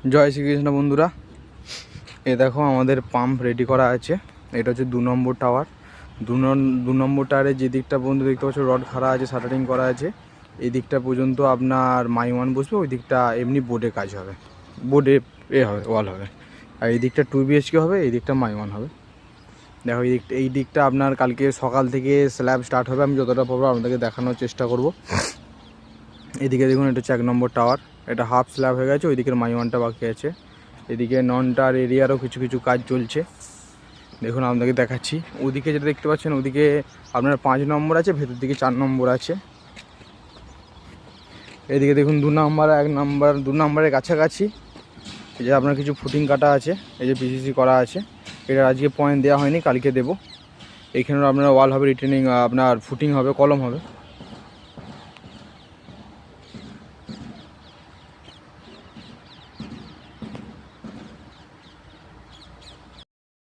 জয় শ্রীকৃষ্ণ বন্ধুরা, এ দেখো আমাদের পাম্প রেডি করা আছে। এটা হচ্ছে 2 নম্বর টাওয়ার। 2 নম্বর টাওয়ারে যে দিকটা পর্যন্ত দেখতে পাচ্ছ রড খাড়া আছে, শাটারিং করা আছে, এই দিকটা পর্যন্ত আপনার মাই 1 বসবে, ওই দিকটা এমনি বোর্ডে কাজ হবে, বোর্ডে হবে, ওয়াল হবে। আর এই দিকটা 2 BHK হবে, এই দিকটা মাই 1 হবে। দেখো এই দিকটা আপনার কালকে সকাল থেকে স্ল্যাব স্টার্ট হবে। আমি যতটা পারবো আপনাদেরকে দেখানোর চেষ্টা করব। এদিকে দেখুন, এটা হচ্ছে 1 নম্বর টাওয়ার। এটা হাফ স্ল্যাব হয়ে গেছে, ওই দিকের মাই 1টা বাকি আছে। এদিকে নন টাওয়ার এরিয়ারও কিছু কিছু কাজ চলছে। দেখুন আপনাকে দেখাচ্ছি। ওদিকে যেটা দেখতে পাচ্ছেন, ওদিকে আপনার 5 নম্বর আছে, ভেতর দিকে 4 নম্বর আছে। এদিকে দেখুন 2 নম্বর, 1 নম্বর, 2 নম্বরের কাছাকাছি এই যে আপনার কিছু ফুটিং কাটা আছে, এই যে পিসিসি করা আছে। এটা আজকে পয়েন্ট দেওয়া হয়নি, কালকে দেবো। এইখানেও আপনার ওয়াল হবে, রিটেনিং আপনার ফুটিং হবে, কলম হবে।